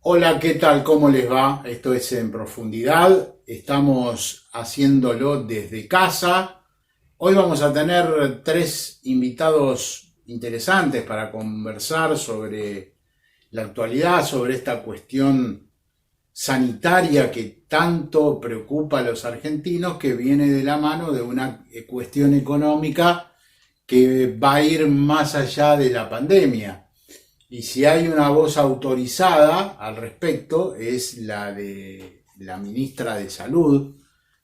Hola, ¿qué tal? ¿Cómo les va? Esto es En Profundidad. Estamos haciéndolo desde casa. Hoy vamos a tener tres invitados interesantes para conversar sobre la actualidad, sobre esta cuestión sanitaria que tanto preocupa a los argentinos, que viene de la mano de una cuestión económica que va a ir más allá de la pandemia. Y si hay una voz autorizada al respecto, es la de la ministra de Salud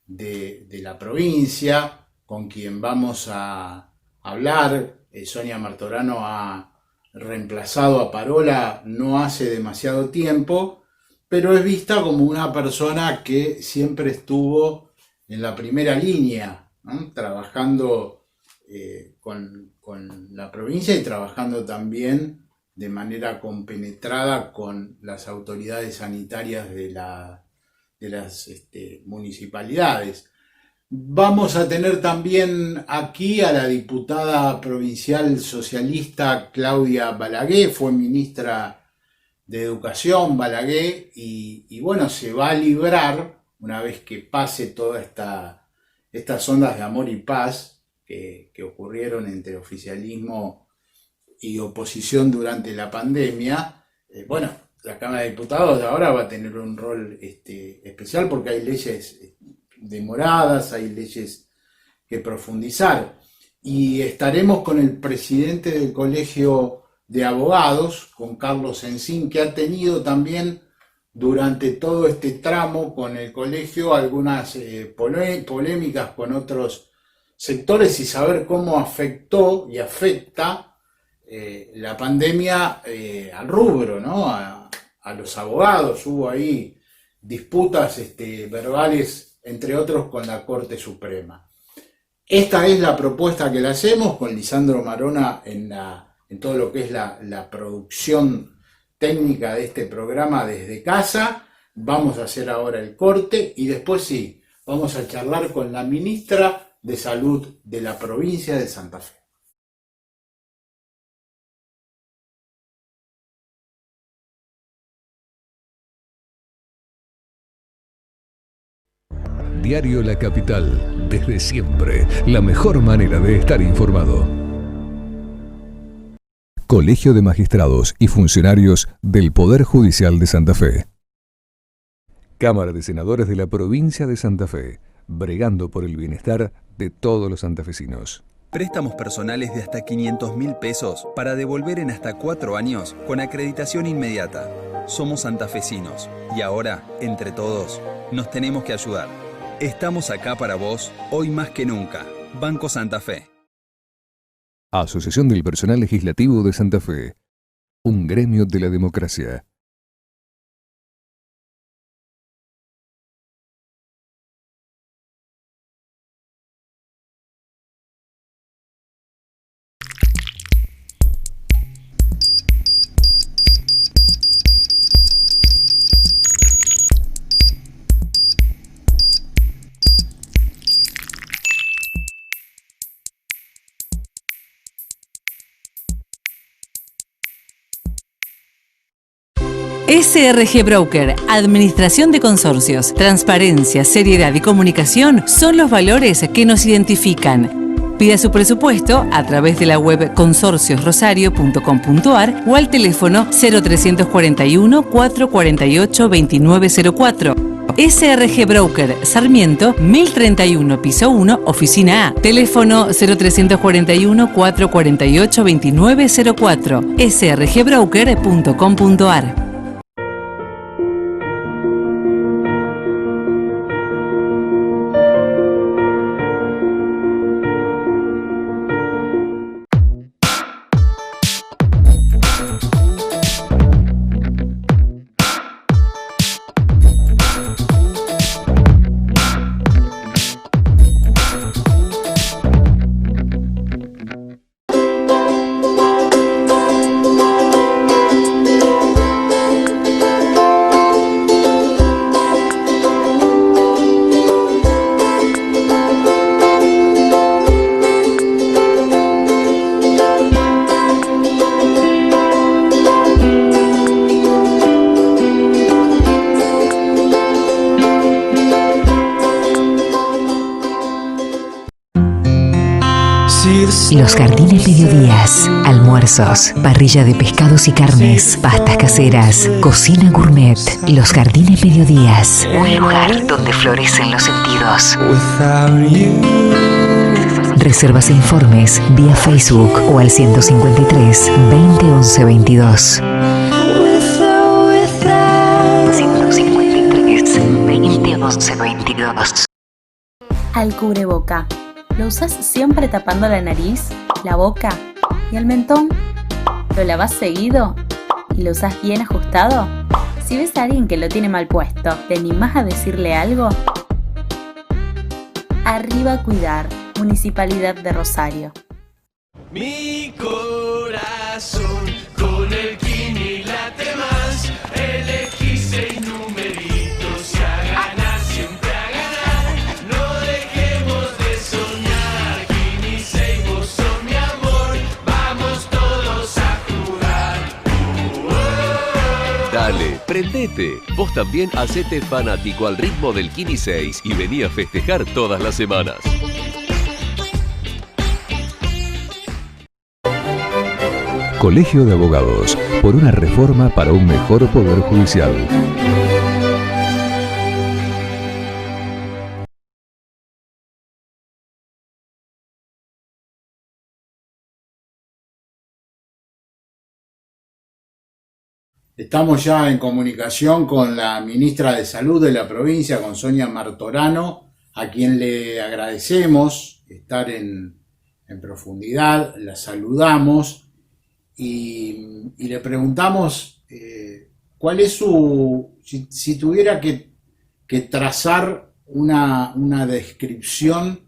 de la provincia, con quien vamos a hablar. Sonia Martorano ha reemplazado a Parola no hace demasiado tiempo, pero es vista como una persona que siempre estuvo en la primera línea, ¿no? Trabajando con la provincia y trabajando también de manera compenetrada con las autoridades sanitarias de las municipalidades. Vamos a tener también aquí a la diputada provincial socialista Claudia Balaguer, fue ministra de Educación Balaguer, y bueno, se va a librar, una vez que pase todas estas ondas de amor y paz que ocurrieron entre oficialismo y oposición durante la pandemia. Bueno, la Cámara de Diputados de ahora va a tener un rol especial porque hay leyes demoradas, hay leyes que profundizar. Y estaremos con el presidente del Colegio de Abogados, con Carlos Encín, que ha tenido también durante todo este tramo con el colegio algunas polémicas con otros sectores, y saber cómo afectó y afecta la pandemia al rubro, ¿no? A los abogados. Hubo ahí disputas verbales, entre otros, con la Corte Suprema. Esta es la propuesta que le hacemos con Lisandro Marona en todo lo que es la producción técnica de este programa desde casa. Vamos a hacer ahora el corte y después sí, vamos a charlar con la ministra de Salud de la provincia de Santa Fe. Diario La Capital, desde siempre, la mejor manera de estar informado. Colegio de Magistrados y Funcionarios del Poder Judicial de Santa Fe. Cámara de Senadores de la Provincia de Santa Fe, bregando por el bienestar de todos los santafesinos. Préstamos personales de hasta 500.000 pesos para devolver en hasta 4 años con acreditación inmediata. Somos santafesinos y ahora, entre todos, nos tenemos que ayudar. Estamos acá para vos, hoy más que nunca. Banco Santa Fe. Asociación del Personal Legislativo de Santa Fe. Un gremio de la democracia. SRG Broker, Administración de Consorcios, transparencia, seriedad y comunicación son los valores que nos identifican. Pida su presupuesto a través de la web consorciosrosario.com.ar o al teléfono 0341 448 2904. SRG Broker, Sarmiento, 1031, piso 1, oficina A. Teléfono 0341 448 2904. srgbroker.com.ar. Los Jardines Mediodías, almuerzos, parrilla de pescados y carnes, pastas caseras, cocina gourmet. Los Jardines Mediodías, un lugar donde florecen los sentidos. Reservas e informes vía Facebook o al 153 20 11 22. 153 20 11 22. Al cubreboca, ¿lo usas siempre tapando la nariz, la boca y el mentón? ¿Lo lavas seguido y lo usas bien ajustado? Si ves a alguien que lo tiene mal puesto, ¿te animás a decirle algo? Arriba Cuidar, Municipalidad de Rosario. Mi corazón con el Kini late más. Elegí 6 numeritos y a ganar, siempre a ganar. No dejemos de soñar. Kini 6, vos sos mi amor. Vamos todos a jugar. Dale, prendete. Vos también hacete fanático al ritmo del Kini 6 y vení a festejar todas las semanas. Colegio de Abogados, por una reforma para un mejor poder judicial. Estamos ya en comunicación con la ministra de Salud de la provincia, con Sonia Martorano, a quien le agradecemos estar en profundidad, la saludamos. Y le preguntamos cuál es si tuviera que trazar una descripción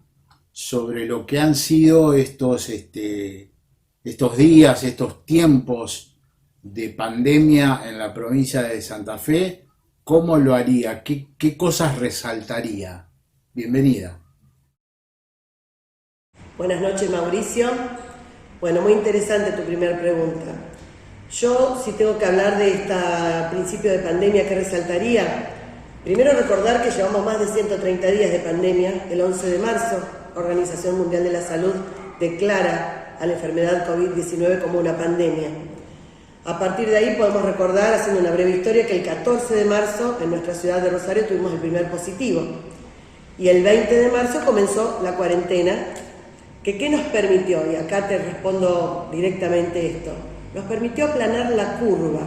sobre lo que han sido estos días, estos tiempos de pandemia en la provincia de Santa Fe, ¿cómo lo haría? ¿Qué cosas resaltaría? Bienvenida. Buenas noches, Mauricio. Bueno, muy interesante tu primera pregunta. Yo, si tengo que hablar de este principio de pandemia, ¿qué resaltaría? Primero recordar que llevamos más de 130 días de pandemia. El 11 de marzo, la Organización Mundial de la Salud declara a la enfermedad COVID-19 como una pandemia. A partir de ahí podemos recordar, haciendo una breve historia, que el 14 de marzo en nuestra ciudad de Rosario tuvimos el primer positivo. Y el 20 de marzo comenzó la cuarentena. ¿Qué nos permitió? Y acá te respondo directamente esto. Nos permitió aplanar la curva.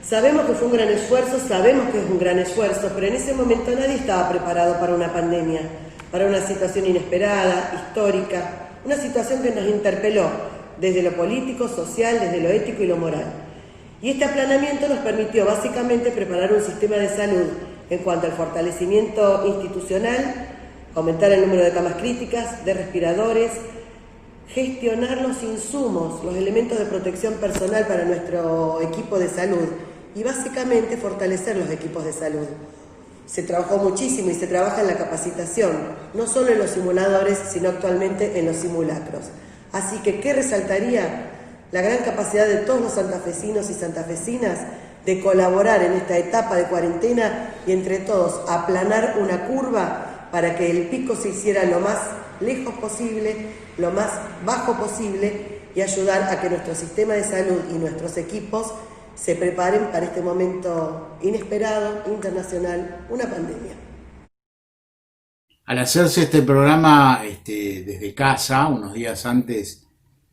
Sabemos que fue un gran esfuerzo, sabemos que es un gran esfuerzo, pero en ese momento nadie estaba preparado para una pandemia, para una situación inesperada, histórica, una situación que nos interpeló desde lo político, social, desde lo ético y lo moral. Y este aplanamiento nos permitió básicamente preparar un sistema de salud en cuanto al fortalecimiento institucional, aumentar el número de camas críticas, de respiradores, gestionar los insumos, los elementos de protección personal para nuestro equipo de salud y básicamente fortalecer los equipos de salud. Se trabajó muchísimo y se trabaja en la capacitación, no solo en los simuladores, sino actualmente en los simulacros. Así que, ¿qué resaltaría? La gran capacidad de todos los santafesinos y santafesinas de colaborar en esta etapa de cuarentena y entre todos aplanar una curva para que el pico se hiciera lo más lejos posible, lo más bajo posible y ayudar a que nuestro sistema de salud y nuestros equipos se preparen para este momento inesperado, internacional, una pandemia. Al hacerse este programa desde casa, unos días antes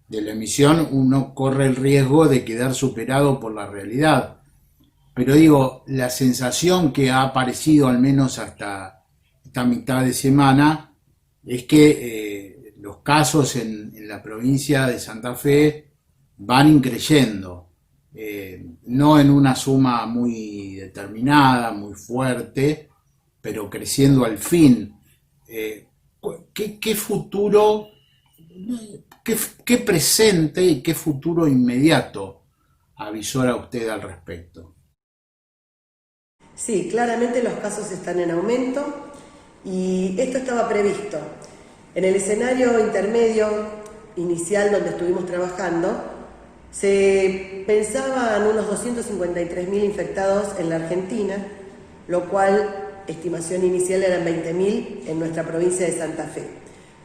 de la emisión, uno corre el riesgo de quedar superado por la realidad. Pero digo, la sensación que ha aparecido al menos hasta esta mitad de semana es que los casos en la provincia de Santa Fe van increyendo, no en una suma muy determinada, muy fuerte, pero creciendo al fin. ¿Qué futuro, qué presente y qué futuro inmediato avisora usted al respecto? Sí, claramente los casos están en aumento. Y esto estaba previsto. En el escenario intermedio inicial donde estuvimos trabajando, se pensaban unos 253.000 infectados en la Argentina, lo cual, estimación inicial, eran 20.000 en nuestra provincia de Santa Fe.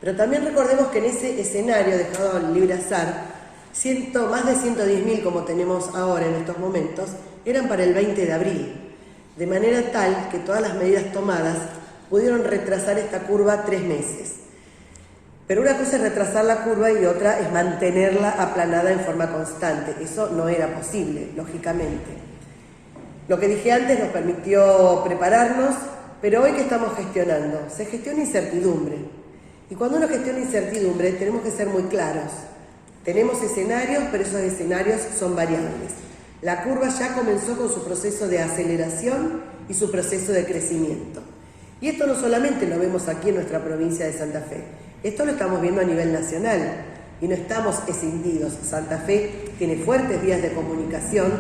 Pero también recordemos que en ese escenario dejado al libre azar, más de 110.000 como tenemos ahora en estos momentos, eran para el 20 de abril, de manera tal que todas las medidas tomadas pudieron retrasar esta curva 3 meses. Pero una cosa es retrasar la curva y otra es mantenerla aplanada en forma constante. Eso no era posible, lógicamente. Lo que dije antes nos permitió prepararnos, pero hoy ¿qué estamos gestionando? Se gestiona incertidumbre. Y cuando uno gestiona incertidumbre tenemos que ser muy claros. Tenemos escenarios, pero esos escenarios son variables. La curva ya comenzó con su proceso de aceleración y su proceso de crecimiento. Y esto no solamente lo vemos aquí en nuestra provincia de Santa Fe, esto lo estamos viendo a nivel nacional y no estamos escindidos. Santa Fe tiene fuertes vías de comunicación,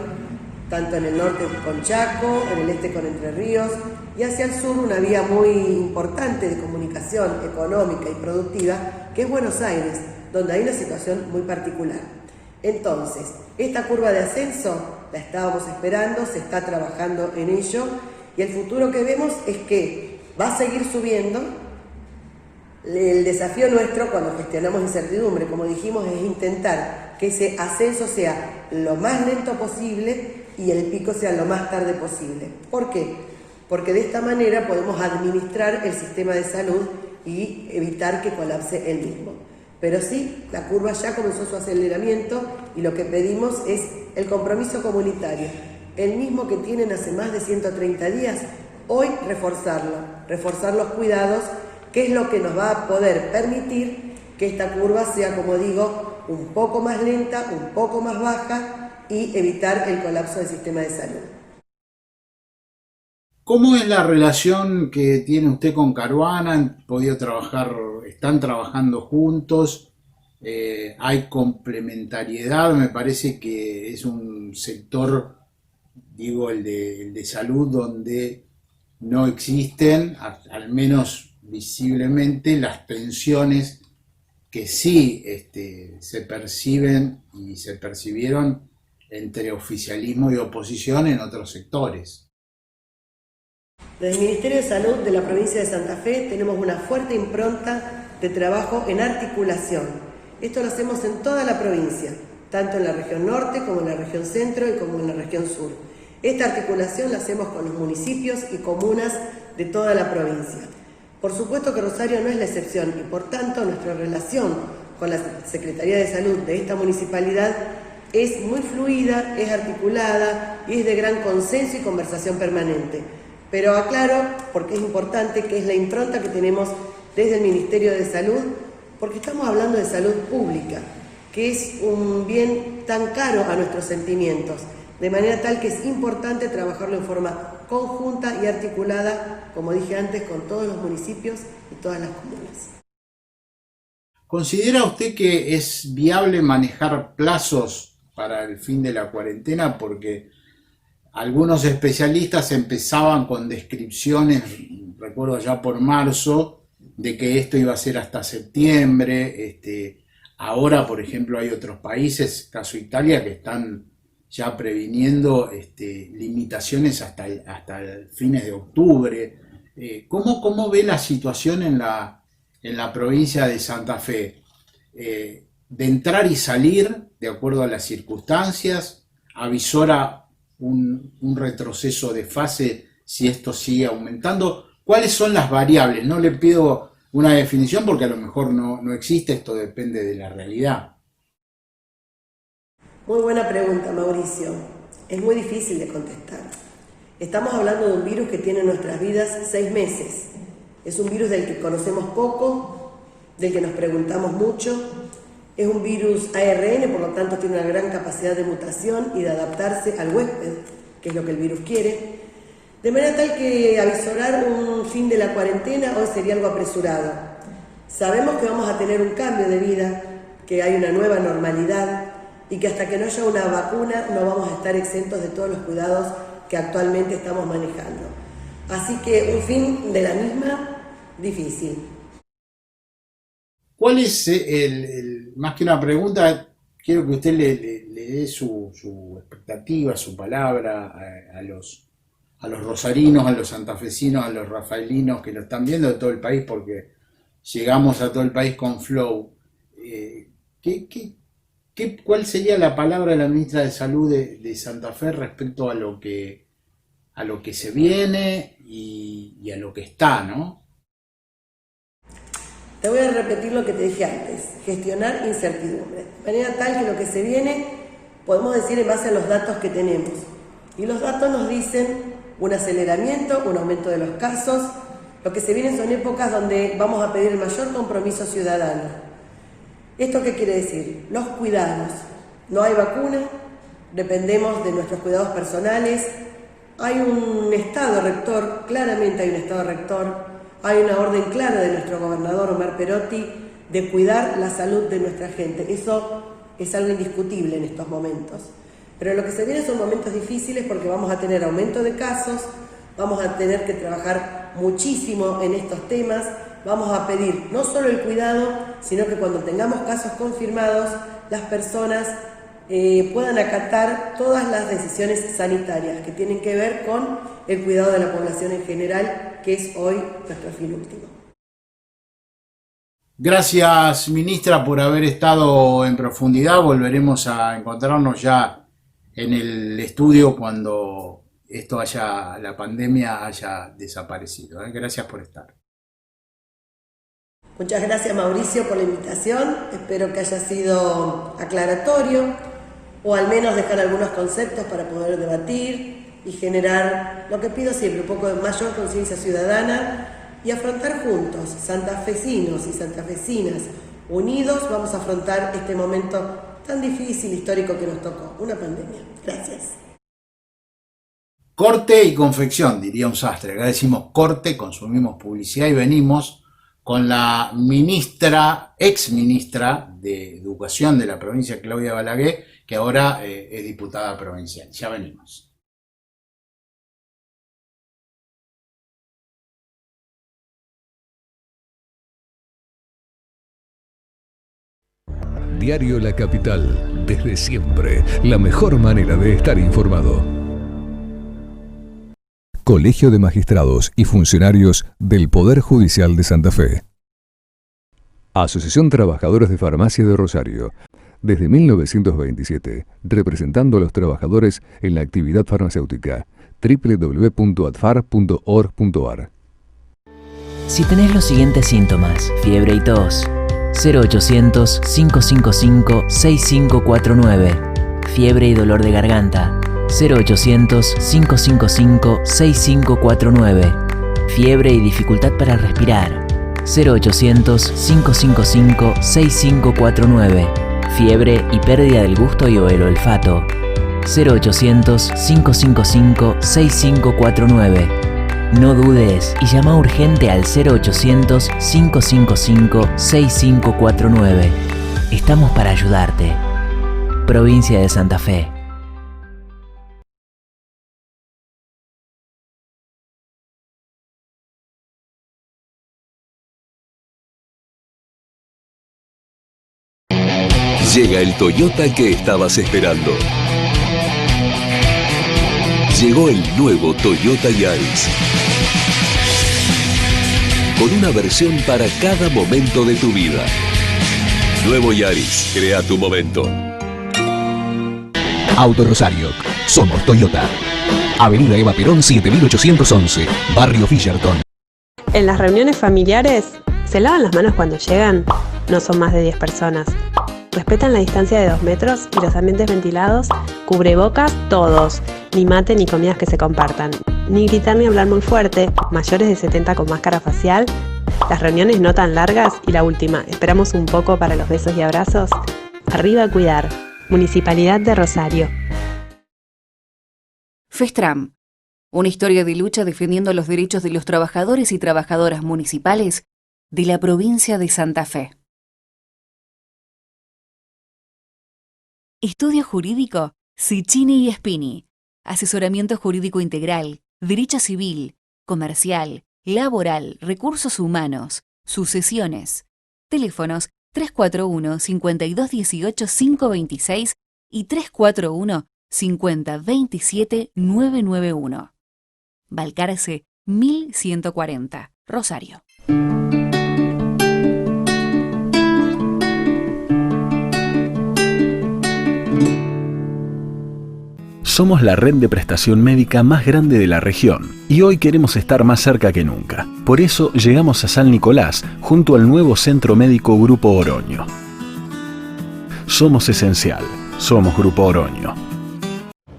tanto en el norte con Chaco, en el este con Entre Ríos y hacia el sur una vía muy importante de comunicación económica y productiva que es Buenos Aires, donde hay una situación muy particular. Entonces, esta curva de ascenso la estábamos esperando, se está trabajando en ello y el futuro que vemos es que va a seguir subiendo. El desafío nuestro cuando gestionamos incertidumbre, como dijimos, es intentar que ese ascenso sea lo más lento posible y el pico sea lo más tarde posible. ¿Por qué? Porque de esta manera podemos administrar el sistema de salud y evitar que colapse el mismo. Pero sí, la curva ya comenzó su aceleramiento y lo que pedimos es el compromiso comunitario, el mismo que tienen hace más de 130 días, hoy reforzar los cuidados, que es lo que nos va a poder permitir que esta curva sea, como digo, un poco más lenta, un poco más baja y evitar el colapso del sistema de salud. ¿Cómo es la relación que tiene usted con Caruana? ¿Han podido trabajar, están trabajando juntos? ¿Hay complementariedad? Me parece que es un sector, digo, el de salud, donde no existen, al menos visiblemente, las tensiones que sí se perciben y se percibieron entre oficialismo y oposición en otros sectores. Desde el Ministerio de Salud de la provincia de Santa Fe tenemos una fuerte impronta de trabajo en articulación. Esto lo hacemos en toda la provincia, tanto en la región norte como en la región centro y como en la región sur. Esta articulación la hacemos con los municipios y comunas de toda la provincia. Por supuesto que Rosario no es la excepción y por tanto nuestra relación con la Secretaría de Salud de esta municipalidad es muy fluida, es articulada y es de gran consenso y conversación permanente. Pero aclaro, porque es importante, que es la impronta que tenemos desde el Ministerio de Salud, porque estamos hablando de salud pública, que es un bien tan caro a nuestros sentimientos, de manera tal que es importante trabajarlo en forma conjunta y articulada, como dije antes, con todos los municipios y todas las comunas. ¿Considera usted que es viable manejar plazos para el fin de la cuarentena? Porque algunos especialistas empezaban con descripciones, recuerdo ya por marzo, de que esto iba a ser hasta septiembre. Ahora, por ejemplo, hay otros países, caso Italia, que están ya previniendo limitaciones hasta fines de octubre. ¿Cómo ve la situación en la provincia de Santa Fe? De entrar y salir de acuerdo a las circunstancias, avisora un retroceso de fase si esto sigue aumentando. ¿Cuáles son las variables? No le pido una definición porque a lo mejor no existe, esto depende de la realidad. Muy buena pregunta, Mauricio. Es muy difícil de contestar. Estamos hablando de un virus que tiene en nuestras vidas 6 meses. Es un virus del que conocemos poco, del que nos preguntamos mucho. Es un virus ARN, por lo tanto tiene una gran capacidad de mutación y de adaptarse al huésped, que es lo que el virus quiere. De manera tal que avisorar un fin de la cuarentena hoy sería algo apresurado. Sabemos que vamos a tener un cambio de vida, que hay una nueva normalidad y que hasta que no haya una vacuna no vamos a estar exentos de todos los cuidados que actualmente estamos manejando. Así que un fin de la misma, difícil. ¿Cuál es más que una pregunta, quiero que usted le dé su expectativa, su palabra a los rosarinos, a los santafesinos, a los rafaelinos que lo están viendo de todo el país, porque llegamos a todo el país con Flow. ¿Cuál sería la palabra de la ministra de Salud de Santa Fe respecto a lo que se viene y a lo que está, ¿no? Te voy a repetir lo que te dije antes, gestionar incertidumbre, de manera tal que lo que se viene podemos decir en base a los datos que tenemos. Y los datos nos dicen un aceleramiento, un aumento de los casos. Lo que se viene son épocas donde vamos a pedir el mayor compromiso ciudadano. ¿Esto qué quiere decir? Los cuidados. No hay vacuna, dependemos de nuestros cuidados personales. Hay un estado rector, claramente hay un estado rector. Hay una orden clara de nuestro gobernador Omar Perotti de cuidar la salud de nuestra gente. Eso es algo indiscutible en estos momentos. Pero lo que se viene son momentos difíciles porque vamos a tener aumento de casos, vamos a tener que trabajar muchísimo en estos temas, vamos a pedir no solo el cuidado, sino que cuando tengamos casos confirmados, las personas puedan acatar todas las decisiones sanitarias que tienen que ver con el cuidado de la población en general, que es hoy nuestro fin último. Gracias, ministra, por haber estado en profundidad. Volveremos a encontrarnos ya en el estudio cuando la pandemia haya desaparecido. Gracias por estar. Muchas gracias, Mauricio, por la invitación. Espero que haya sido aclaratorio o al menos dejar algunos conceptos para poder debatir y generar lo que pido siempre, un poco de mayor conciencia ciudadana y afrontar juntos, santafesinos y santafesinas, unidos, vamos a afrontar este momento tan difícil, histórico que nos tocó, una pandemia. Gracias. Corte y confección, diría un sastre. Acá decimos corte, consumimos publicidad y venimos con la ex ministra de Educación de la provincia, Claudia Balaguer, que ahora es diputada provincial. Ya venimos. Diario La Capital, desde siempre, la mejor manera de estar informado. Colegio de Magistrados y Funcionarios del Poder Judicial de Santa Fe. Asociación Trabajadores de Farmacia de Rosario. Desde 1927, representando a los trabajadores en la actividad farmacéutica. www.adfar.org.ar. Si tenés los siguientes síntomas, fiebre y tos, 0800-555-6549. Fiebre y dolor de garganta, 0800-555-6549. Fiebre y dificultad para respirar, 0800-555-6549. Fiebre y pérdida del gusto y o el olfato, 0800-555-6549. No dudes y llama urgente al 0800-555-6549. Estamos para ayudarte. Provincia de Santa Fe. Llega el Toyota que estabas esperando. Llegó el nuevo Toyota Yaris. Con una versión para cada momento de tu vida. Nuevo Yaris, crea tu momento. Auto Rosario, somos Toyota. Avenida Eva Perón 7811, Barrio Fisherton. En las reuniones familiares, ¿se lavan las manos cuando llegan? No son más de 10 personas. Respetan la distancia de 2 metros y los ambientes ventilados, cubrebocas todos, ni mate ni comidas que se compartan, ni gritar ni hablar muy fuerte, mayores de 70 con máscara facial, las reuniones no tan largas y la última, esperamos un poco para los besos y abrazos. Arriba a cuidar, Municipalidad de Rosario. FESTRAM, una historia de lucha defendiendo los derechos de los trabajadores y trabajadoras municipales de la provincia de Santa Fe. Estudio Jurídico Cicchini y Spini. Asesoramiento jurídico integral, derecho civil, comercial, laboral, recursos humanos, sucesiones. Teléfonos 341-5218-526 y 341-5027-991. Balcarce 1140, Rosario. Somos la red de prestación médica más grande de la región y hoy queremos estar más cerca que nunca. Por eso llegamos a San Nicolás junto al nuevo Centro Médico Grupo Oroño. Somos esencial. Somos Grupo Oroño.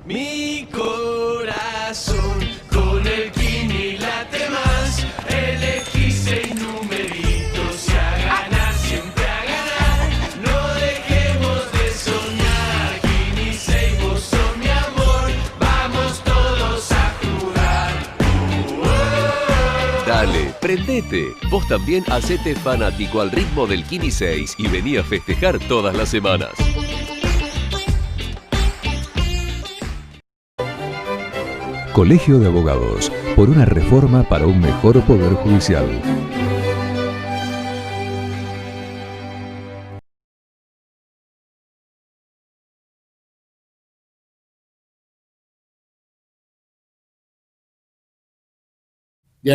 Mi corazón con el Kini late más. Elegí 6 numeritos y a ganar, siempre a ganar. No dejemos de soñar. Kini 6, vos sos mi amor. Vamos todos a jugar. Dale, prendete. Vos también hacete fanático al ritmo del Kini 6 y vení a festejar todas las semanas. Colegio de Abogados, por una reforma para un mejor poder judicial. Ya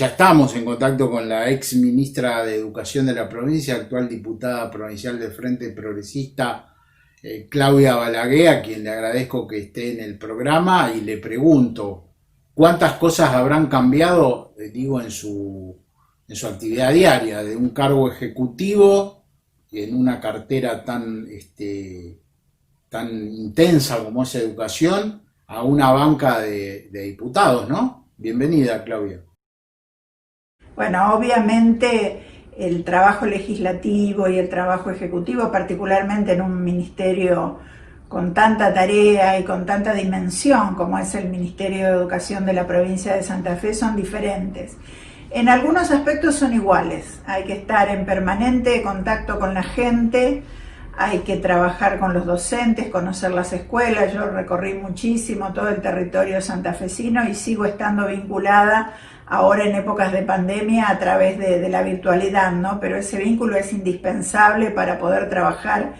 estamos en contacto con la ex ministra de Educación de la provincia, actual diputada provincial del Frente Progresista, Claudia Balaguer, a quien le agradezco que esté en el programa, y le pregunto, ¿cuántas cosas habrán cambiado, en su actividad diaria, de un cargo ejecutivo en una cartera tan intensa como es educación, a una banca de diputados, ¿no? Bienvenida, Claudia. Bueno, obviamente el trabajo legislativo y el trabajo ejecutivo, particularmente en un ministerio con tanta tarea y con tanta dimensión como es el Ministerio de Educación de la provincia de Santa Fe, son diferentes. En algunos aspectos son iguales. Hay que estar en permanente contacto con la gente, hay que trabajar con los docentes, conocer las escuelas. Yo recorrí muchísimo todo el territorio santafesino y sigo estando vinculada ahora en épocas de pandemia a través de la virtualidad, ¿no? Pero ese vínculo es indispensable para poder trabajar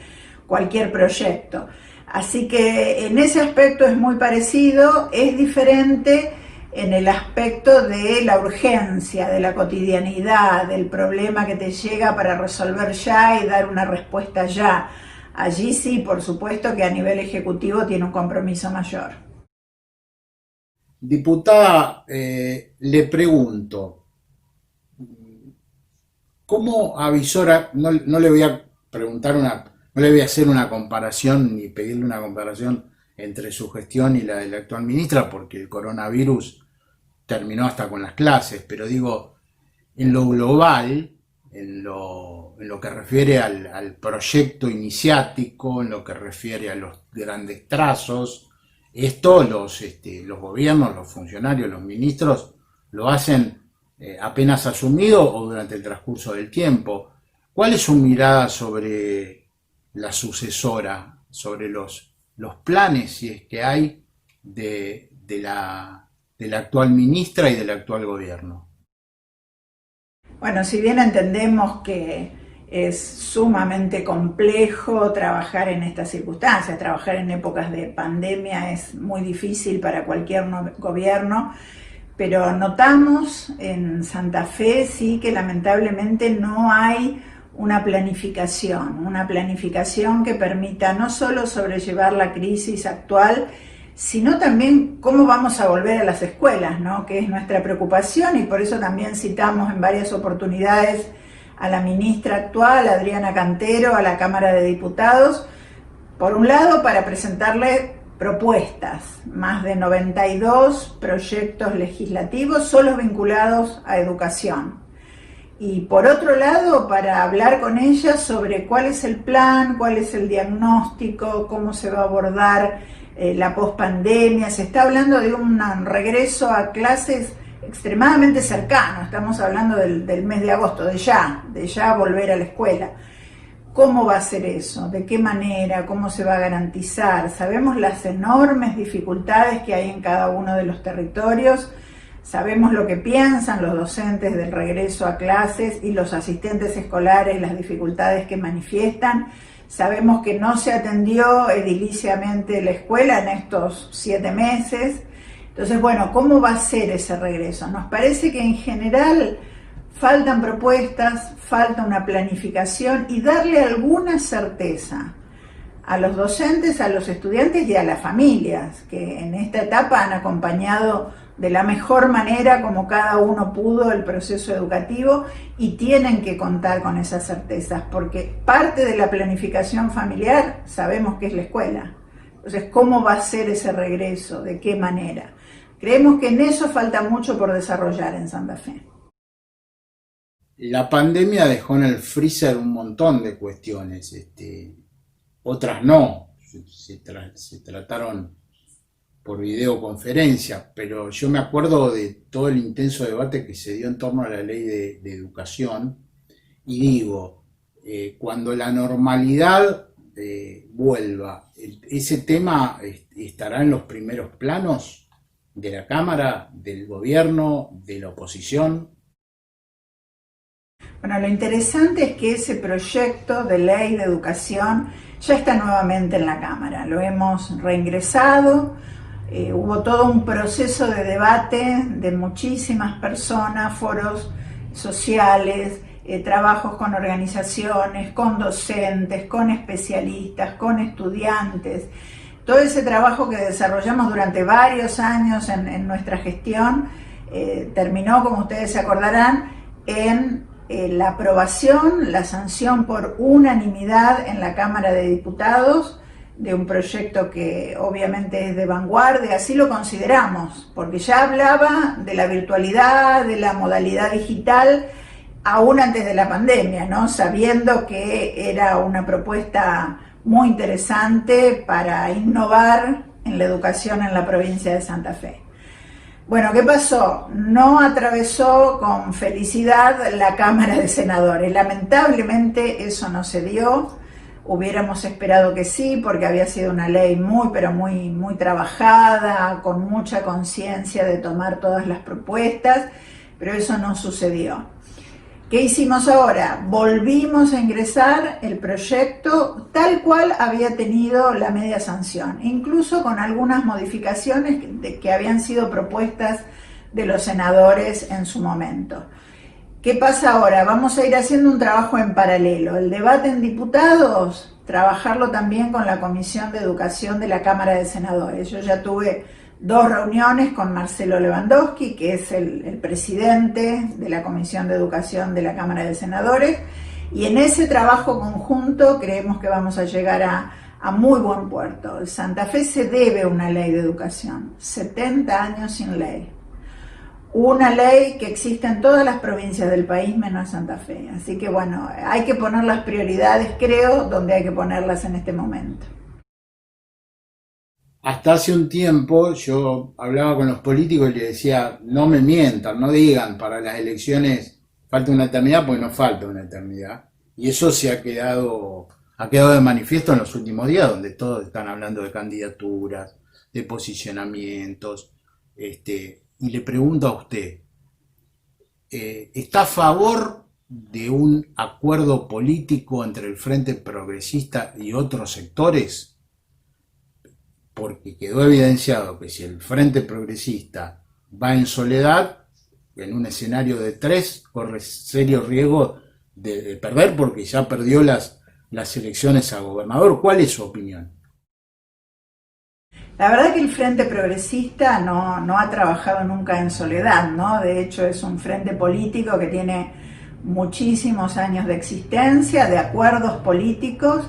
cualquier proyecto. Así que en ese aspecto es muy parecido, es diferente en el aspecto de la urgencia, de la cotidianidad, del problema que te llega para resolver ya y dar una respuesta ya. Allí sí, por supuesto que a nivel ejecutivo tiene un compromiso mayor. Diputada, le pregunto, ¿cómo avisora? No le voy a preguntar no le voy a hacer una comparación ni pedirle una comparación entre su gestión y la de la actual ministra, porque el coronavirus terminó hasta con las clases, pero digo, en lo global, en lo que refiere al proyecto iniciático, en lo que refiere a los grandes trazos, esto los gobiernos, los funcionarios, los ministros lo hacen apenas asumido o durante el transcurso del tiempo. ¿Cuál es su mirada sobre la sucesora, sobre los planes, si es que hay, de la actual ministra y del actual gobierno? Bueno, si bien entendemos que es sumamente complejo trabajar en estas circunstancias, trabajar en épocas de pandemia es muy difícil para cualquier gobierno, pero notamos en Santa Fe sí que lamentablemente no hay una planificación que permita no solo sobrellevar la crisis actual, sino también cómo vamos a volver a las escuelas, ¿no? Que es nuestra preocupación, y por eso también citamos en varias oportunidades a la ministra actual, Adriana Cantero, a la Cámara de Diputados, por un lado para presentarle propuestas, más de 92 proyectos legislativos solo vinculados a educación. Y por otro lado, para hablar con ella sobre cuál es el plan, cuál es el diagnóstico, cómo se va a abordar la pospandemia. Se está hablando de un regreso a clases extremadamente cercano, estamos hablando del mes de agosto, de ya volver a la escuela. ¿Cómo va a ser eso? ¿De qué manera? ¿Cómo se va a garantizar? Sabemos las enormes dificultades que hay en cada uno de los territorios. Sabemos lo que piensan los docentes del regreso a clases y los asistentes escolares, las dificultades que manifiestan. Sabemos que no se atendió ediliciamente la escuela en estos 7 meses. Entonces, bueno, ¿cómo va a ser ese regreso? Nos parece que en general faltan propuestas, falta una planificación y darle alguna certeza a los docentes, a los estudiantes y a las familias, que en esta etapa han acompañado de la mejor manera como cada uno pudo el proceso educativo y tienen que contar con esas certezas, porque parte de la planificación familiar sabemos que es la escuela. Entonces, ¿cómo va a ser ese regreso? ¿De qué manera? Creemos que en eso falta mucho por desarrollar en Santa Fe. La pandemia dejó en el freezer un montón de cuestiones, otras no, se trataron por videoconferencia, pero yo me acuerdo de todo el intenso debate que se dio en torno a la ley de educación, y digo, cuando la normalidad vuelva, ¿ese tema estará en los primeros planos de la Cámara, del gobierno, de la oposición? Bueno, lo interesante es que ese proyecto de ley de educación ya está nuevamente en la Cámara. Lo hemos reingresado, hubo todo un proceso de debate de muchísimas personas, foros sociales, trabajos con organizaciones, con docentes, con especialistas, con estudiantes. Todo ese trabajo que desarrollamos durante varios años en nuestra gestión terminó, como ustedes se acordarán, en la aprobación, la sanción por unanimidad en la Cámara de Diputados de un proyecto que obviamente es de vanguardia, así lo consideramos, porque ya hablaba de la virtualidad, de la modalidad digital, aún antes de la pandemia, ¿no? Sabiendo que era una propuesta muy interesante para innovar en la educación en la provincia de Santa Fe. Bueno, ¿qué pasó? No atravesó con felicidad la Cámara de Senadores. Lamentablemente eso no se dio. Hubiéramos esperado que sí, porque había sido una ley muy trabajada, con mucha conciencia de tomar todas las propuestas, pero eso no sucedió. ¿Qué hicimos ahora? Volvimos a ingresar el proyecto tal cual había tenido la media sanción, incluso con algunas modificaciones que habían sido propuestas de los senadores en su momento. ¿Qué pasa ahora? Vamos a ir haciendo un trabajo en paralelo. El debate en diputados, trabajarlo también con la Comisión de Educación de la Cámara de Senadores. Yo ya tuve 2 reuniones con Marcelo Lewandowski, que es el presidente de la Comisión de Educación de la Cámara de Senadores, y en ese trabajo conjunto creemos que vamos a llegar a muy buen puerto. Santa Fe se debe una ley de educación, 70 años sin ley. Una ley que existe en todas las provincias del país menos Santa Fe. Así que bueno, hay que poner las prioridades, creo, donde hay que ponerlas en este momento. Hasta hace un tiempo yo hablaba con los políticos y les decía, no me mientan, no digan para las elecciones falta una eternidad, porque no falta una eternidad. Y eso se ha quedado de manifiesto en los últimos días, donde todos están hablando de candidaturas, de posicionamientos. Y le pregunto a usted, ¿está a favor de un acuerdo político entre el Frente Progresista y otros sectores? Porque quedó evidenciado que si el Frente Progresista va en soledad, en un escenario de 3, corre serio riesgo de perder, porque ya perdió las elecciones a gobernador. ¿Cuál es su opinión? La verdad que el Frente Progresista no ha trabajado nunca en soledad, ¿no? De hecho es un frente político que tiene muchísimos años de existencia, de acuerdos políticos,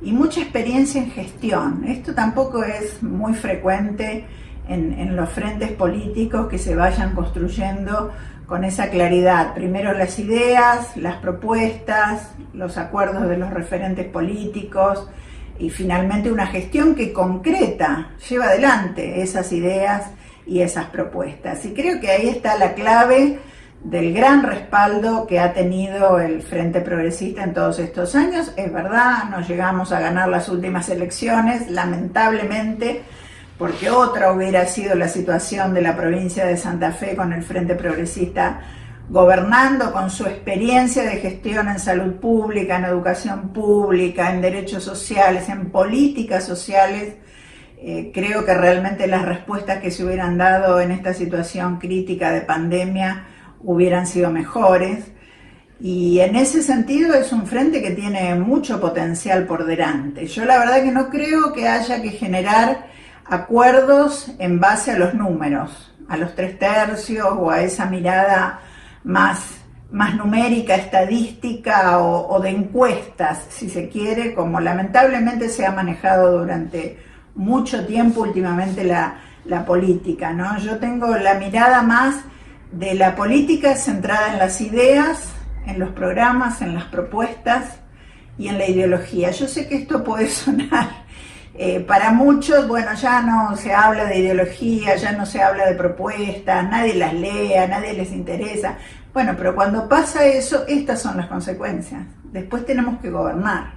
y mucha experiencia en gestión. Esto tampoco es muy frecuente en los frentes políticos, que se vayan construyendo con esa claridad. Primero las ideas, las propuestas, los acuerdos de los referentes políticos y finalmente una gestión que concreta, lleva adelante esas ideas y esas propuestas. Y creo que ahí está la clave del gran respaldo que ha tenido el Frente Progresista en todos estos años. Es verdad, no llegamos a ganar las últimas elecciones, lamentablemente, porque otra hubiera sido la situación de la provincia de Santa Fe con el Frente Progresista gobernando, con su experiencia de gestión en salud pública, en educación pública, en derechos sociales, en políticas sociales. Creo que realmente las respuestas que se hubieran dado en esta situación crítica de pandemia hubieran sido mejores. Y en ese sentido es un frente que tiene mucho potencial por delante. Yo la verdad que no creo que haya que generar acuerdos en base a los números, a los 3/3 o a esa mirada más numérica, estadística o de encuestas, si se quiere, como lamentablemente se ha manejado durante mucho tiempo últimamente la política, ¿no? Yo tengo la mirada más de la política centrada en las ideas, en los programas, en las propuestas y en la ideología. Yo sé que esto puede sonar para muchos, bueno, ya no se habla de ideología, ya no se habla de propuestas, nadie las lee, a nadie les interesa. Bueno, pero cuando pasa eso, estas son las consecuencias. Después tenemos que gobernar.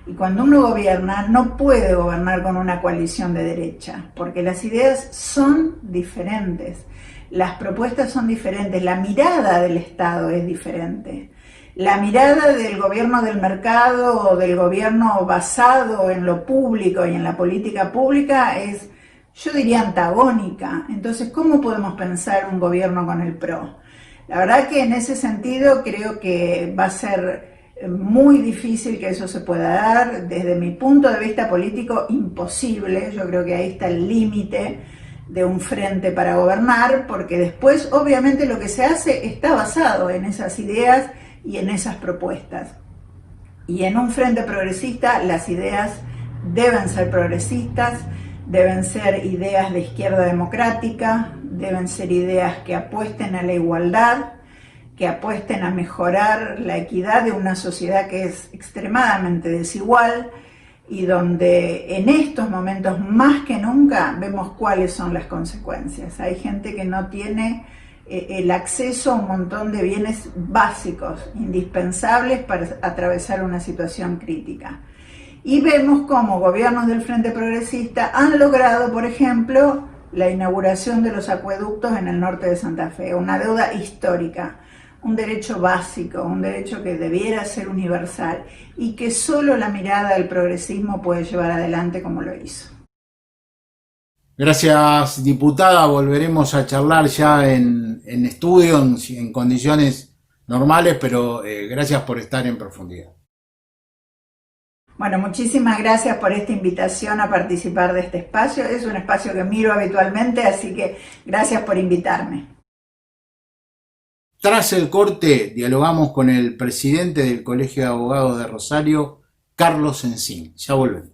Y cuando uno gobierna, no puede gobernar con una coalición de derecha, porque las ideas son diferentes. Las propuestas son diferentes, la mirada del Estado es diferente. La mirada del gobierno del mercado o del gobierno basado en lo público y en la política pública es, yo diría, antagónica. Entonces, ¿cómo podemos pensar un gobierno con el PRO? La verdad que en ese sentido creo que va a ser muy difícil que eso se pueda dar. Desde mi punto de vista político, imposible. Yo creo que ahí está el límite de un frente para gobernar, porque después obviamente lo que se hace está basado en esas ideas y en esas propuestas. Y en un frente progresista las ideas deben ser progresistas, deben ser ideas de izquierda democrática, deben ser ideas que apuesten a la igualdad, que apuesten a mejorar la equidad de una sociedad que es extremadamente desigual, y donde en estos momentos más que nunca vemos cuáles son las consecuencias. Hay gente que no tiene el acceso a un montón de bienes básicos, indispensables para atravesar una situación crítica. Y vemos cómo gobiernos del Frente Progresista han logrado, por ejemplo, la inauguración de los acueductos en el norte de Santa Fe, una deuda histórica, un derecho básico, un derecho que debiera ser universal y que solo la mirada del progresismo puede llevar adelante como lo hizo. Gracias, diputada. Volveremos a charlar ya en estudio, en condiciones normales, pero gracias por estar en profundidad. Bueno, muchísimas gracias por esta invitación a participar de este espacio. Es un espacio que miro habitualmente, así que gracias por invitarme. Tras el corte, dialogamos con el presidente del Colegio de Abogados de Rosario, Carlos Encín. Ya volvemos.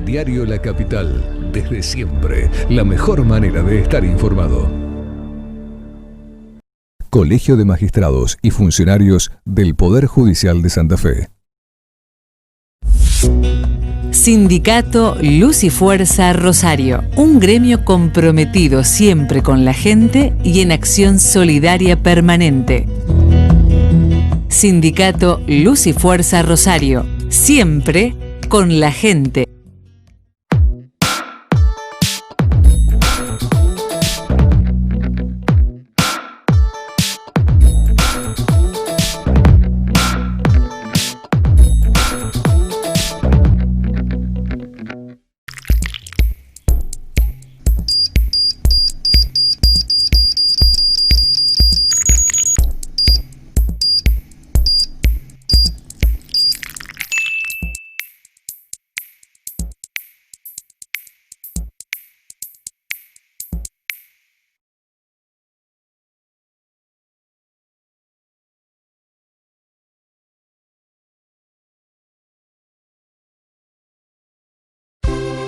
Diario La Capital, desde siempre, la mejor manera de estar informado. Colegio de Magistrados y Funcionarios del Poder Judicial de Santa Fe. Sindicato Luz y Fuerza Rosario, un gremio comprometido siempre con la gente y en acción solidaria permanente. Sindicato Luz y Fuerza Rosario, siempre con la gente.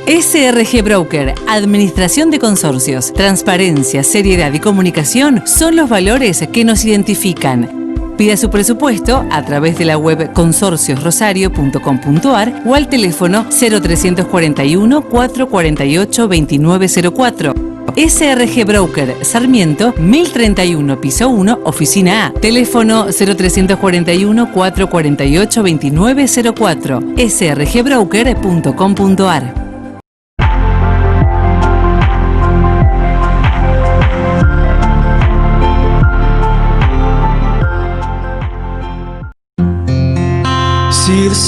SRG Broker, Administración de Consorcios, Transparencia, Seriedad y Comunicación son los valores que nos identifican. Pida su presupuesto a través de la web consorciosrosario.com.ar o al teléfono 0341 448 2904. SRG Broker, Sarmiento, 1031, piso 1, oficina A. Teléfono 0341 448 2904. srgbroker.com.ar.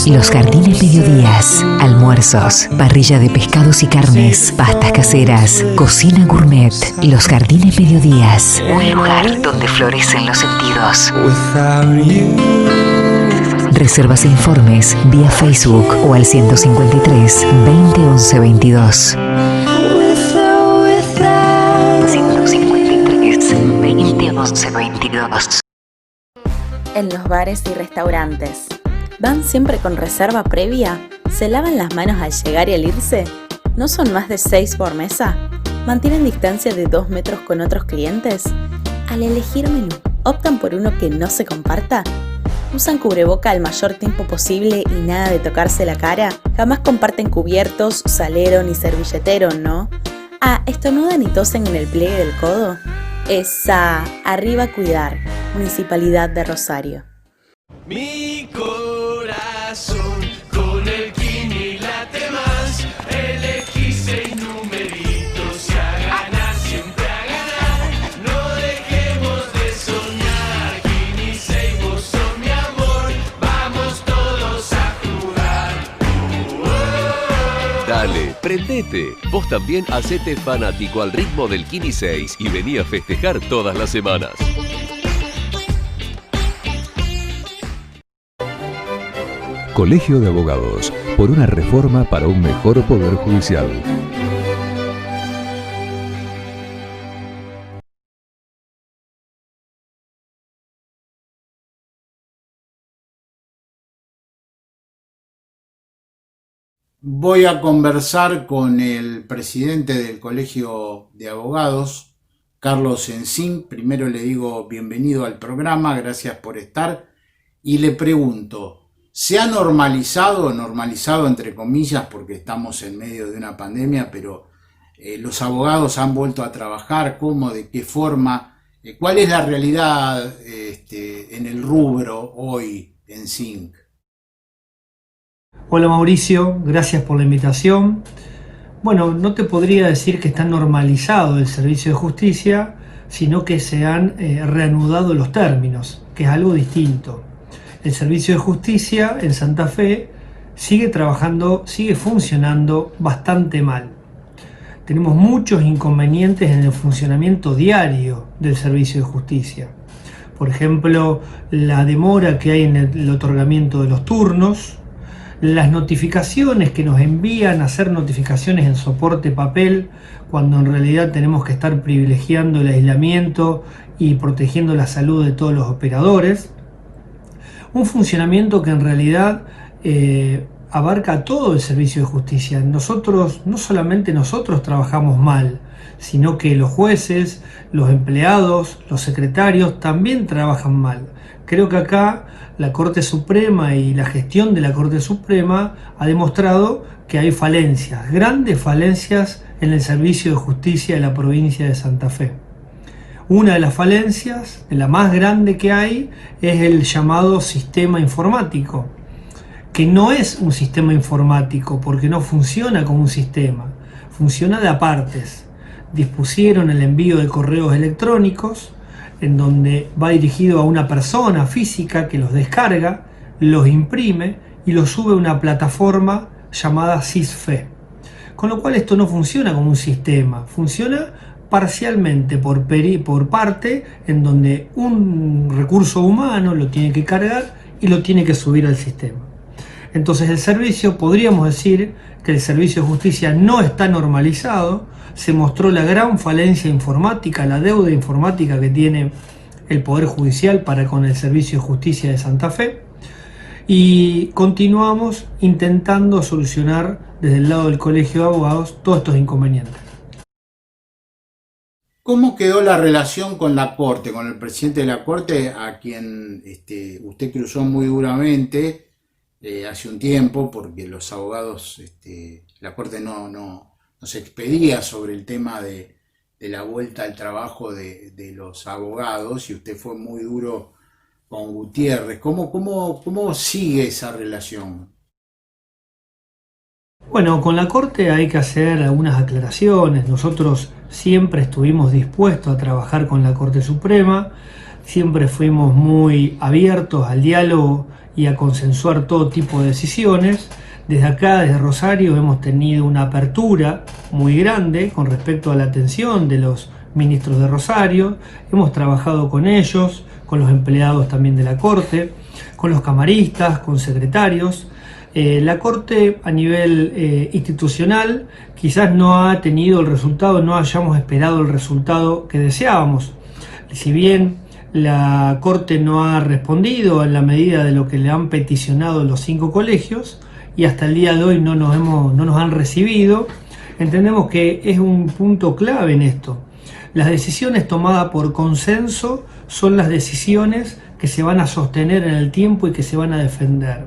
Los Jardines Mediodías, almuerzos, parrilla de pescados y carnes, pastas caseras, cocina gourmet. Los Jardines Mediodías, un lugar donde florecen los sentidos. Reservas e informes vía Facebook o al 153 20 11 22. 153 20 11 22. En los bares y restaurantes, ¿van siempre con reserva previa? ¿Se lavan las manos al llegar y al irse? ¿No son más de 6 por mesa? ¿Mantienen distancia de 2 metros con otros clientes? Al elegir menú, ¿optan por uno que no se comparta? ¿Usan cubreboca el mayor tiempo posible y nada de tocarse la cara? Jamás comparten cubiertos, salero ni servilletero, ¿no? ¿Estornudan y tosen en el pliegue del codo? Esa, arriba cuidar, Municipalidad de Rosario. Mi corazón con el Kini late más. Elegí 6 numeritos y a ganar, siempre a ganar. No dejemos de soñar. Kini 6, vos sos mi amor. Vamos todos a jugar. Dale, prendete. Vos también hacete fanático al ritmo del Kini 6 y vení a festejar todas las semanas. Colegio de Abogados, por una reforma para un mejor poder judicial. Voy a conversar con el presidente del Colegio de Abogados, Carlos Encín. Primero le digo bienvenido al programa, gracias por estar, y le pregunto, ¿se ha normalizado entre comillas, porque estamos en medio de una pandemia, pero los abogados han vuelto a trabajar? ¿Cómo? ¿De qué forma? ¿Cuál es la realidad en el rubro hoy en SINC? Hola Mauricio, gracias por la invitación. Bueno, no te podría decir que está normalizado el servicio de justicia, sino que se han reanudado los términos, que es algo distinto. El servicio de justicia en Santa Fe sigue trabajando, sigue funcionando bastante mal. Tenemos muchos inconvenientes en el funcionamiento diario del servicio de justicia. Por ejemplo, la demora que hay en el otorgamiento de los turnos, las notificaciones que nos envían a hacer notificaciones en soporte papel, cuando en realidad tenemos que estar privilegiando el aislamiento y protegiendo la salud de todos los operadores. Un funcionamiento que en realidad abarca todo el servicio de justicia. Nosotros, no solamente nosotros trabajamos mal, sino que los jueces, los empleados, los secretarios también trabajan mal. Creo que acá la Corte Suprema y la gestión de la Corte Suprema ha demostrado que hay falencias, grandes falencias en el servicio de justicia de la provincia de Santa Fe. Una de las falencias, de la más grande que hay, es el llamado sistema informático, que no es un sistema informático porque no funciona como un sistema, funciona de apartes. Dispusieron el envío de correos electrónicos, en donde va dirigido a una persona física que los descarga, los imprime y los sube a una plataforma llamada SISFE. Con lo cual esto no funciona como un sistema, funciona parcialmente por parte, en donde un recurso humano lo tiene que cargar y lo tiene que subir al sistema. Entonces el servicio, podríamos decir que el servicio de justicia no está normalizado. Se mostró la gran falencia informática, la deuda informática que tiene el Poder Judicial para con el Servicio de Justicia de Santa Fe, y continuamos intentando solucionar desde el lado del Colegio de Abogados todos estos inconvenientes. ¿Cómo quedó la relación con la Corte, con el presidente de la Corte, a quien usted cruzó muy duramente hace un tiempo, porque los abogados, la Corte no se expedía sobre el tema de la vuelta al trabajo de los abogados, y usted fue muy duro con Gutiérrez? ¿Cómo sigue esa relación? Bueno, con la Corte hay que hacer algunas aclaraciones. Nosotros siempre estuvimos dispuestos a trabajar con la Corte Suprema, siempre fuimos muy abiertos al diálogo y a consensuar todo tipo de decisiones. Desde acá, desde Rosario, hemos tenido una apertura muy grande con respecto a la atención de los ministros de Rosario. Hemos trabajado con ellos, con los empleados también de la Corte, con los camaristas, con secretarios. La Corte a nivel institucional quizás no ha tenido el resultado, no hayamos esperado el resultado que deseábamos. Si bien la Corte no ha respondido en la medida de lo que le han peticionado los 5 colegios y hasta el día de hoy no nos han recibido, entendemos que es un punto clave en esto. Las decisiones tomadas por consenso son las decisiones que se van a sostener en el tiempo y que se van a defender.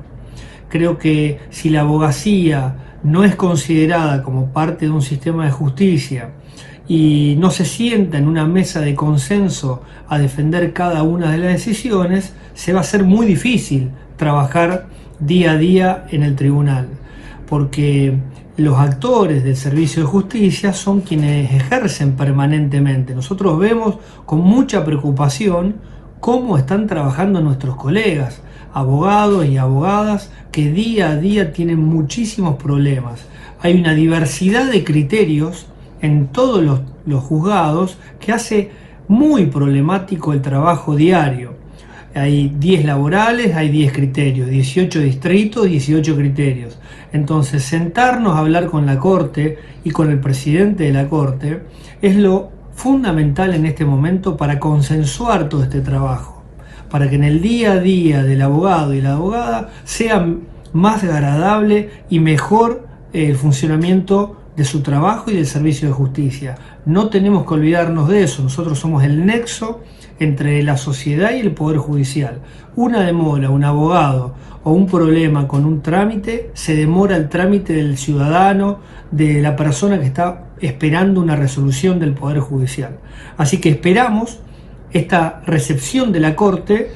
Creo que si la abogacía no es considerada como parte de un sistema de justicia y no se sienta en una mesa de consenso a defender cada una de las decisiones, se va a hacer muy difícil trabajar día a día en el tribunal, porque los actores del servicio de justicia son quienes ejercen permanentemente. Nosotros vemos con mucha preocupación cómo están trabajando nuestros colegas, abogados y abogadas que día a día tienen muchísimos problemas. Hay una diversidad de criterios en todos los juzgados que hace muy problemático el trabajo diario. Hay 10 laborales, hay 10 criterios, 18 distritos, 18 criterios. Entonces, sentarnos a hablar con la Corte y con el presidente de la Corte es lo fundamental en este momento para consensuar todo este trabajo, para que en el día a día del abogado y la abogada sea más agradable y mejor el funcionamiento de su trabajo y del servicio de justicia. No tenemos que olvidarnos de eso. Nosotros somos el nexo entre la sociedad y el Poder Judicial. Una demora, un abogado o un problema con un trámite, se demora el trámite del ciudadano, de la persona que está esperando una resolución del Poder Judicial. Así que esperamos esta recepción de la Corte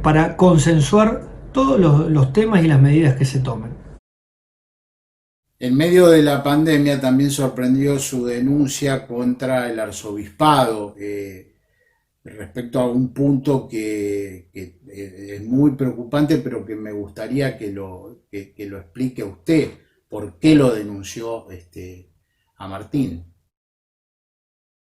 para consensuar todos los temas y las medidas que se tomen. En medio de la pandemia también sorprendió su denuncia contra el arzobispado respecto a un punto que es muy preocupante, pero que me gustaría que lo explique usted. ¿Por qué lo denunció a Martín?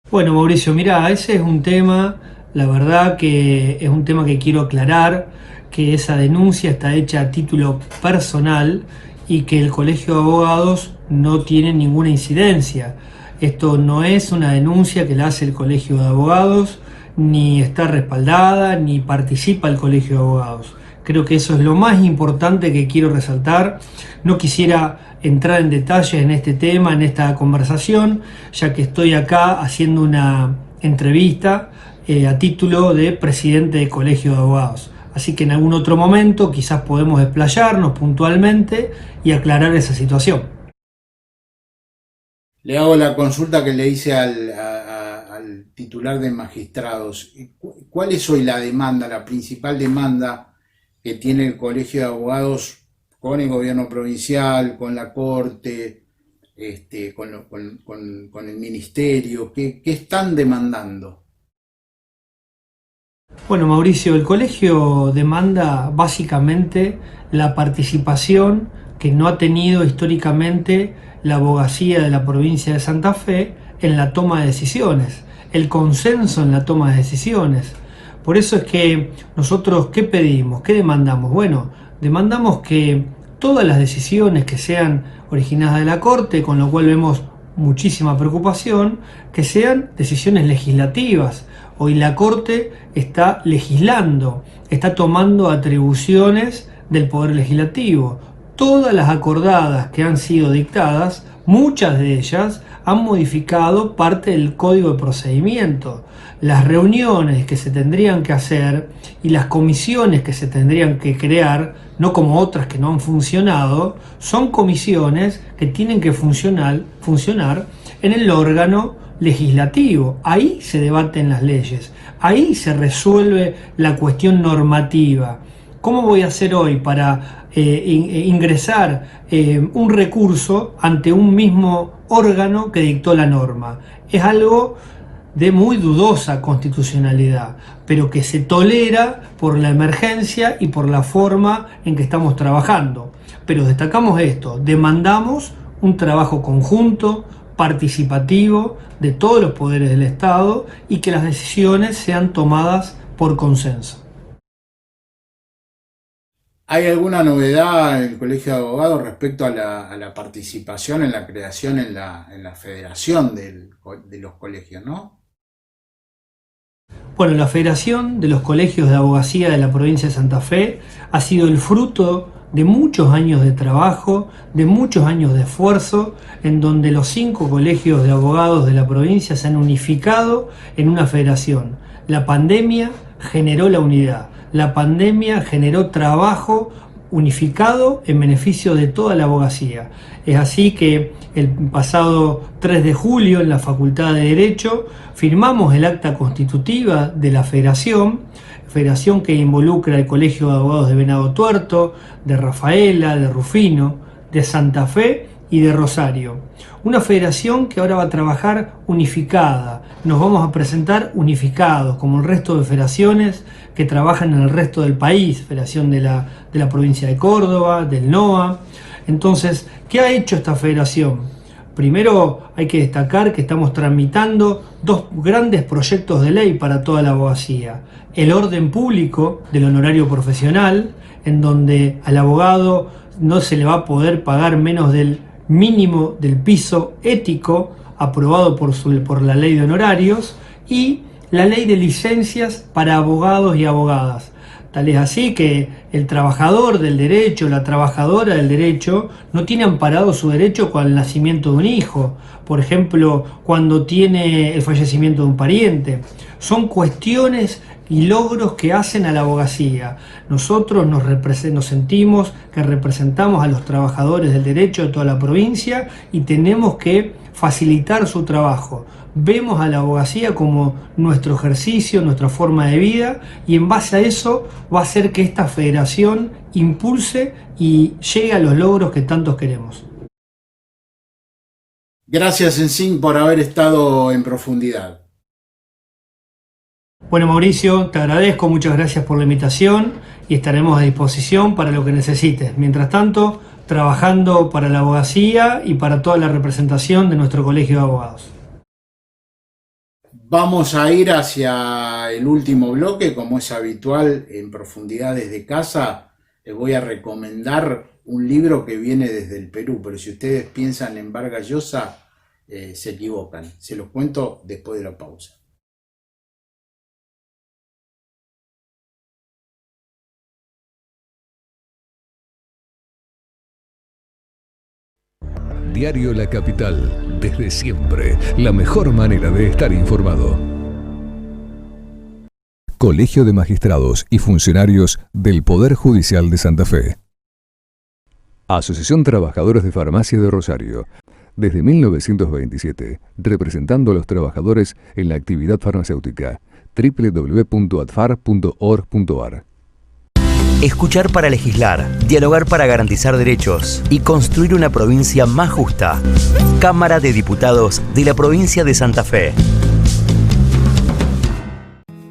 Bueno, Mauricio, mirá, ese es un tema, la verdad que es un tema que quiero aclarar, que esa denuncia está hecha a título personal y que el Colegio de Abogados no tiene ninguna incidencia. Esto no es una denuncia que la hace el Colegio de Abogados, ni está respaldada, ni participa el Colegio de Abogados. Creo que eso es lo más importante que quiero resaltar. No quisiera entrar en detalles en este tema, en esta conversación, ya que estoy acá haciendo una entrevista a título de presidente del Colegio de Abogados. Así que en algún otro momento quizás podemos explayarnos puntualmente y aclarar esa situación. Le hago la consulta que le hice al titular de magistrados. ¿Cuál es hoy la demanda, la principal demanda que tiene el Colegio de Abogados con el gobierno provincial, con la Corte, con el Ministerio? ¿Qué están demandando? Bueno, Mauricio, el colegio demanda básicamente la participación que no ha tenido históricamente la abogacía de la provincia de Santa Fe en la toma de decisiones, el consenso en la toma de decisiones. Por eso es que nosotros, ¿qué pedimos? ¿Qué demandamos? Bueno, demandamos que todas las decisiones que sean originadas de la Corte, con lo cual vemos muchísima preocupación, que sean decisiones legislativas. Hoy la Corte está legislando, está tomando atribuciones del Poder Legislativo. Todas las acordadas que han sido dictadas, muchas de ellas han modificado parte del Código de Procedimiento. Las reuniones que se tendrían que hacer y las comisiones que se tendrían que crear, no como otras que no han funcionado, son comisiones que tienen que funcionar en el órgano legislativo. Ahí se debaten las leyes, ahí se resuelve la cuestión normativa. ¿Cómo voy a hacer hoy para ingresar un recurso ante un mismo órgano que dictó la norma? Es algo de muy dudosa constitucionalidad, pero que se tolera por la emergencia y por la forma en que estamos trabajando. Pero destacamos esto, demandamos un trabajo conjunto, participativo, de todos los poderes del Estado y que las decisiones sean tomadas por consenso. ¿Hay alguna novedad en el Colegio de Abogados respecto a la participación en la creación en la federación de los colegios, no? Bueno, la Federación de los Colegios de Abogacía de la provincia de Santa Fe ha sido el fruto de muchos años de trabajo, de muchos años de esfuerzo, en donde los 5 colegios de abogados de la provincia se han unificado en una federación. La pandemia generó la unidad, la pandemia generó trabajo unificado en beneficio de toda la abogacía. Es así que el pasado 3 de julio en la Facultad de Derecho firmamos el acta constitutiva de la federación que involucra el Colegio de Abogados de Venado Tuerto, de Rafaela, de Rufino, de Santa Fe y de Rosario. Una federación que ahora va a trabajar unificada. Nos vamos a presentar unificados, como el resto de federaciones que trabajan en el resto del país, federación de la provincia de Córdoba, del NOA. Entonces, ¿qué ha hecho esta federación? Primero hay que destacar que estamos tramitando 2 grandes proyectos de ley para toda la abogacía. El orden público del honorario profesional, en donde al abogado no se le va a poder pagar menos del mínimo del piso ético aprobado por la ley de honorarios, y la ley de licencias para abogados y abogadas. Tal es así que el trabajador del derecho, la trabajadora del derecho, no tiene amparado su derecho con el nacimiento de un hijo, por ejemplo, cuando tiene el fallecimiento de un pariente. Son cuestiones y logros que hacen a la abogacía. Nosotros nos sentimos que representamos a los trabajadores del derecho de toda la provincia y tenemos que facilitar su trabajo. Vemos a la abogacía como nuestro ejercicio, nuestra forma de vida, y en base a eso va a hacer que esta federación impulse y llegue a los logros que tantos queremos. Gracias, Enzin, por haber estado en profundidad. Bueno, Mauricio, te agradezco, muchas gracias por la invitación y estaremos a disposición para lo que necesites. Mientras tanto, trabajando para la abogacía y para toda la representación de nuestro Colegio de Abogados. Vamos a ir hacia el último bloque, como es habitual en Profundidad desde Casa. Les voy a recomendar un libro que viene desde el Perú, pero si ustedes piensan en Vargas Llosa, se equivocan. Se los cuento después de la pausa. Diario La Capital, desde siempre, la mejor manera de estar informado. Colegio de Magistrados y Funcionarios del Poder Judicial de Santa Fe. Asociación Trabajadores de Farmacia de Rosario. Desde 1927, representando a los trabajadores en la actividad farmacéutica. www.adfar.org.ar. Escuchar para legislar, dialogar para garantizar derechos y construir una provincia más justa. Cámara de Diputados de la provincia de Santa Fe.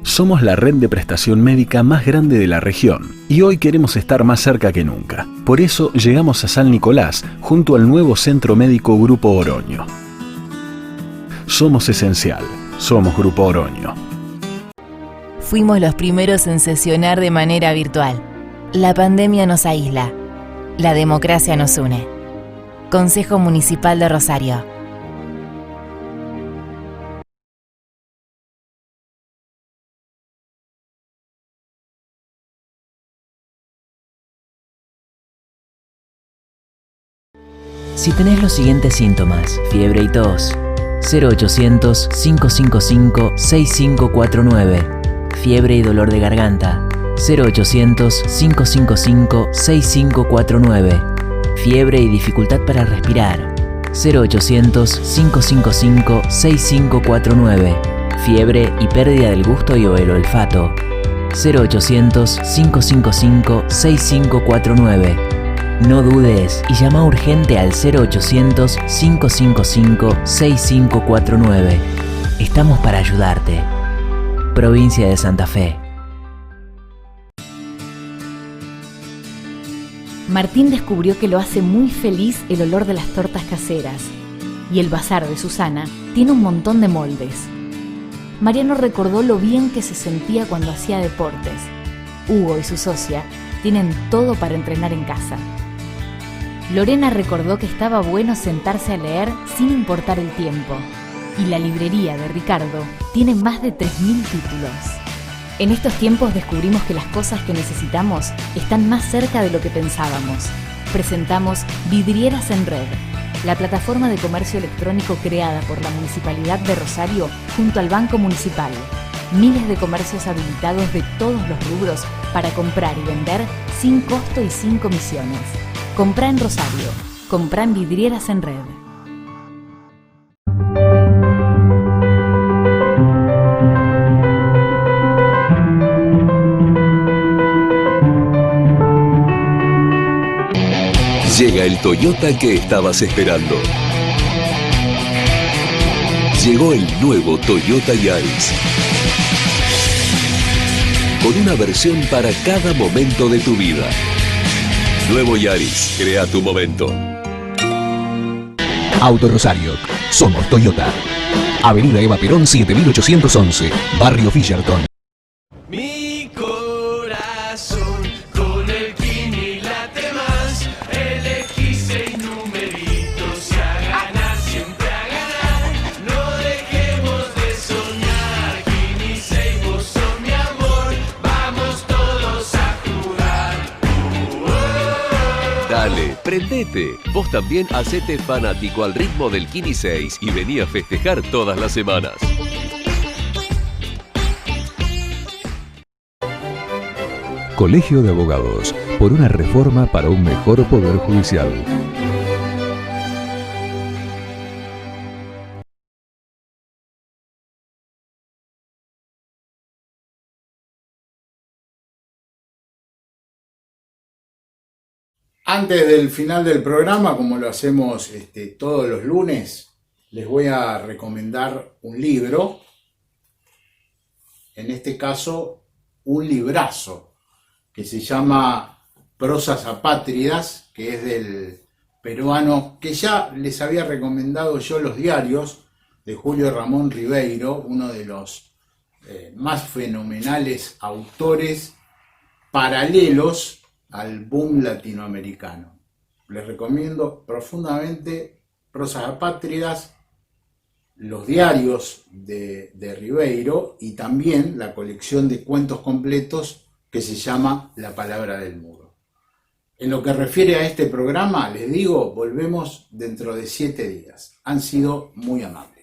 Somos la red de prestación médica más grande de la región y hoy queremos estar más cerca que nunca. Por eso llegamos a San Nicolás junto al nuevo Centro Médico Grupo Oroño. Somos esencial, somos Grupo Oroño. Fuimos los primeros en sesionar de manera virtual. La pandemia nos aísla. La democracia nos une. Consejo Municipal de Rosario. Si tenés los siguientes síntomas: fiebre y tos, 0800-555-6549. Fiebre y dolor de garganta, 0800-555-6549. Fiebre y dificultad para respirar, 0800-555-6549. Fiebre y pérdida del gusto y o el olfato, 0800-555-6549. No dudes y llama urgente al 0800-555-6549. estamos para ayudarte. Provincia de Santa Fe. Martín descubrió que lo hace muy feliz el olor de las tortas caseras. Y el bazar de Susana tiene un montón de moldes. Mariano recordó lo bien que se sentía cuando hacía deportes. Hugo y su socia tienen todo para entrenar en casa. Lorena recordó que estaba bueno sentarse a leer sin importar el tiempo. Y la librería de Ricardo tiene más de 3.000 títulos. En estos tiempos descubrimos que las cosas que necesitamos están más cerca de lo que pensábamos. Presentamos Vidrieras en Red, la plataforma de comercio electrónico creada por la Municipalidad de Rosario junto al Banco Municipal. Miles de comercios habilitados de todos los rubros para comprar y vender sin costo y sin comisiones. Comprá en Rosario. Comprá en Vidrieras en Red. Llega el Toyota que estabas esperando. Llegó el nuevo Toyota Yaris. Con una versión para cada momento de tu vida. Nuevo Yaris, crea tu momento. Auto Rosario. Somos Toyota. Avenida Eva Perón 7811, Barrio Fisherton. Mi corazón con el Kini late más. Elegí 6 numeritos y a ganar, siempre a ganar. No dejemos de soñar. Kini 6, vos sos mi amor. Vamos todos a jugar. Dale, prendete. Vos también hacete fanático al ritmo del Kini 6 y vení a festejar todas las semanas. Colegio de Abogados, por una reforma para un mejor poder judicial. Antes del final del programa, como lo hacemos todos los lunes, les voy a recomendar un libro, en este caso un librazo, que se llama Prosas Apátridas, que es del peruano, que ya les había recomendado yo los diarios, de Julio Ramón Ribeiro, uno de los más fenomenales autores paralelos al boom latinoamericano. Les recomiendo profundamente Prosas Apátridas, los diarios de Ribeiro y también la colección de cuentos completos que se llama La Palabra del Mudo. En lo que refiere a este programa, les digo, volvemos dentro de 7 días. Han sido muy amables.